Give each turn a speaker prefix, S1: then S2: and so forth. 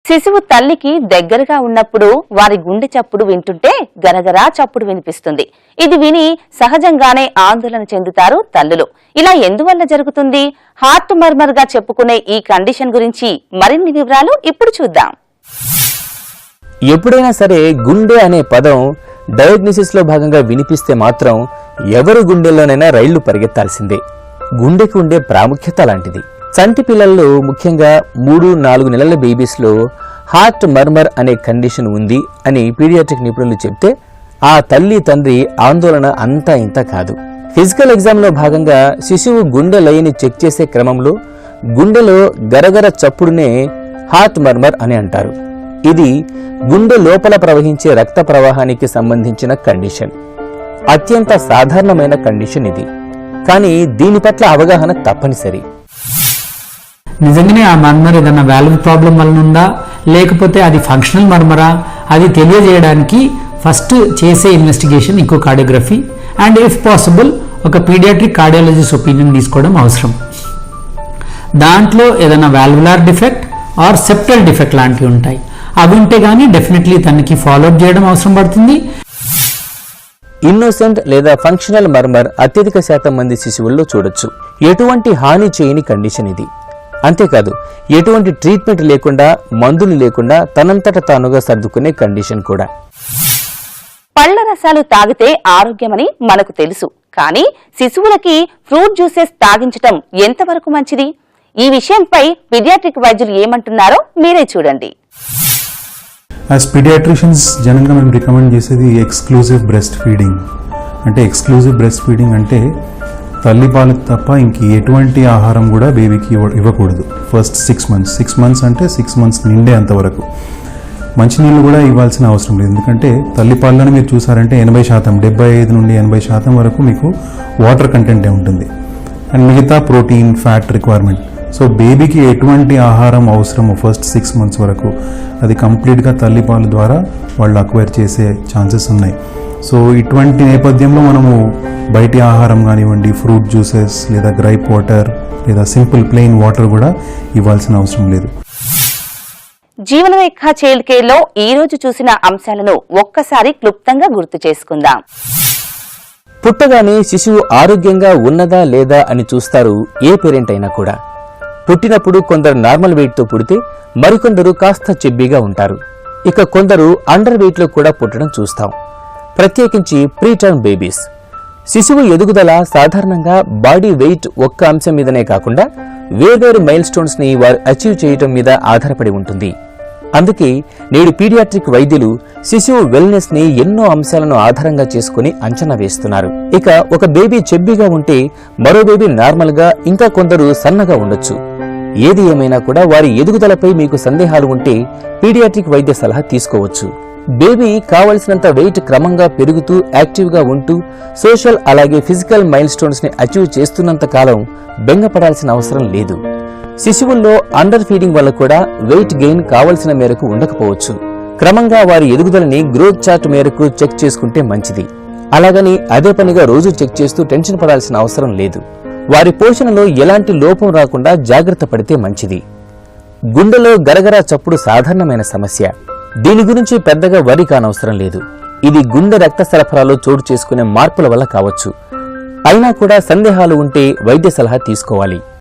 S1: శిశువు తల్లికి దగ్గరగా ఉన్నప్పుడు వారి గుండె చప్పుడు వింటుంటే గరగరా చప్పుడు వినిపిస్తుంది. ఇది విని సహజంగానే ఆందోళన చెందుతారు తల్లులు. ఇలా ఎందువల్ల జరుగుతుంది? హార్ట్ మర్మర్ గా చెప్పుకునే ఈ కండిషన్ గురించి మరిన్ని వివరాలు ఇప్పుడు చూద్దాం.
S2: ఎప్పుడైనా సరే గుండె అనే పదం డయాగ్నోసిస్ లో భాగంగా వినిపిస్తే మాత్రం ఎవరి గుండెల్లోనైనా రైళ్లు పరిగెత్తాల్సిందే. గుండెకు ఉండే ప్రాముఖ్యత లాంటిది. చంటి పిల్లల్లో ముఖ్యంగా 3-4 నెలల బేబీస్ లో హార్ట్ మర్మర్ అనే కండిషన్ ఉంది అని పీడియాట్రిక్ నిపుణులు చెప్తే ఆ తల్లి తండ్రి ఆందోళన అంతా ఇంత కాదు. ఫిజికల్ ఎగ్జామ్ లో భాగంగా శిశువు గుండె లయని చెక్ చేసే క్రమంలో గుండెలో గరగర చప్పుడునే హార్ట్ మర్మర్ అని అంటారు. ఇది గుండె లోపల ప్రవహించే రక్త ప్రవాహానికి సంబంధించిన కండిషన్. అత్యంత సాధారణమైన కండిషన్ ఇది. కానీ దీని పట్ల అవగాహన తప్పనిసరి.
S3: నిజంగానే ఆ మర్మర్ ఏదన్నా వాల్వ్ ప్రాబ్లం వలన ఉందా లేకపోతే అది ఫంక్షనల్ మర్మరా, అది తెలియజేయడానికి ఫస్ట్ చేసే investigation echocardiography and if possible ఒక పీడియాట్రిక్ కార్డియాలజిస్ట్ ఒపీనియన్ తీసుకోవడం అవసరం. దాంట్లో ఏదైనా valvular defect or septal defect లాంటివి ఉంటాయి. అవి ఉంటే గానీ డెఫినెట్లీ తనకి ఫాలోఅప్ చేయడం అవసరం పడుతుంది.
S2: ఇన్నోసెంట్ లేదా ఫంక్షనల్ మర్మర్ అత్యధిక శాతం మంది శిశువుల్లో చూడొచ్చు. ఎటువంటి హాని చేయని కండిషన్ ఇది. అంతేకాదు ఎటువంటి ట్రీట్మెంట్ లేకుండా, మందులు లేకుండా తనంతట తానుగా సర్దుకునే కండిషన్ కూడా.
S1: పళ్ల రసాలు తాగితే ఆరోగ్యమని మనకు తెలుసు. కానీ శిశువులకి ఫ్రూట్ జ్యూసెస్ తాగించటం ఎంతవరకు మంచిది? ఈ విషయంపై పీడియాట్రిక్ వైద్యులు ఏమంటున్నారో మీరే చూడండి.
S4: యాజ్ పీడియాట్రిషియన్స్ జనరల్గా మేము రికమెండ్ చేసేది ఎక్స్క్లూజివ్ బ్రెస్ట్ ఫీడింగ్. అంటే ఎక్స్క్లూజివ్ బ్రెస్ట్ ఫీడింగ్ అంటే తల్లి పాలకు తప్ప ఇంక ఎటువంటి ఆహారం కూడా బేబీకి ఇవ్వకూడదు. ఫస్ట్ 6 మంత్స్ అంటే 6 మంత్స్ నిండే అంతవరకు మంచినీళ్ళు కూడా ఇవ్వాల్సిన అవసరం లేదు. ఎందుకంటే తల్లి పాలలోనే మీరు చూసారంటే 80%, 75 నుండి 80% వరకు మీకు వాటర్ కంటెంటే ఉంటుంది. అండ్ మిగతా ప్రోటీన్, ఫ్యాట్ రిక్వైర్మెంట్. సో బేబీకి ఎటువంటి ఆహారం అవసరమో ఫస్ట్ 6 మంత్స్ వరకు అది కంప్లీట్గా తల్లిపాలు ద్వారా వాళ్ళు అక్వైర్ చేసే ఛాన్సెస్ ఉన్నాయి. సో ఇటువంటి నేపథ్యంలో మనము బయటి ఆహారం కానివ్వండి, ఫ్రూట్ జ్యూసెస్ లేదా గ్రైప్ వాటర్ లేదా సింపుల్ ప్లెయిన్ వాటర్ కూడా ఇవ్వాల్సిన అవసరం లేదు.
S1: జీవనరేఖ చైల్డ్ కేర్ లో ఈ రోజు చూసిన అంశాలను ఒక్కసారి క్లుప్తంగా గుర్తు చేసుకుందాం.
S2: పుట్టగానే శిశువు ఆరోగ్యంగా ఉన్నదా లేదా అని చూస్తారు ఏ పేరెంట్ అయినా కూడా. పుట్టినప్పుడు కొందరు నార్మల్ వెయిట్ తో పుడితే మరికొందరు కాస్త చెబ్బీగా ఉంటారు. ఇక కొందరు అండర్ వెయిట్ లో కూడా పుట్టడం చూస్తాం. ప్రత్యేకించి ప్రీటర్మ్ బేబీస్. శిశువు ఎదుగుదల సాధారణంగా బాడీ వెయిట్ ఒక్క అంశం మీదనే కాకుండా వేర్వేరు మైల్ స్టోన్స్ ని వారు అచీవ్ చేయటం మీద ఆధారపడి ఉంటుంది. అందుకే నేడు పీడియాట్రిక్ వైద్యులు శిశువు వెల్నెస్ ని ఎన్నో అంశాలను ఆధారంగా చేసుకుని అంచనా వేస్తున్నారు. ఇక ఒక బేబీ చెబ్బీగా ఉంటే మరో బేబీ నార్మల్ గా, ఇంకా కొందరు సన్నగా ఉండొచ్చు. ఏది ఏమైనా కూడా వారి ఎదుగుదలపై మీకు సందేహాలు ఉంటే పీడియాట్రిక్ వైద్య సలహా తీసుకోవచ్చు. బేబీ కావలసినంత వెయిట్ క్రమంగా పెరుగుతూ యాక్టివ్ గా ఉంటూ సోషల్ అలాగే ఫిజికల్ మైల్ స్టోన్స్ ని అచీవ్ చేస్తున్నంత కాలం బెంగపడాల్సిన అవసరం లేదు. శిశువుల్లో అండర్ ఫీడింగ్ వల్ల కూడా వెయిట్ గెయిన్ కావలసిన మేరకు ఉండకపోవచ్చు. క్రమంగా వారి ఎదుగుదలని గ్రోత్ చార్ట్ మేరకు చెక్ చేసుకుంటే మంచిది. అలాగని అదే పనిగా రోజు చెక్ చేస్తూ టెన్షన్ పడాల్సిన అవసరం లేదు. వారి పోషణలో ఎలాంటి లోపం రాకుండా జాగ్రత్త పడితే మంచిది. గుండెలో గరగరా చప్పుడు సాధారణమైన సమస్య. దీని గురించి పెద్దగా వరి కానవసరం లేదు. ఇది గుండె రక్త సరఫరాలో చోటు చేసుకునే మార్పుల వల్ల కావచ్చు. అయినా కూడా సందేహాలు ఉంటే వైద్య సలహా తీసుకోవాలి.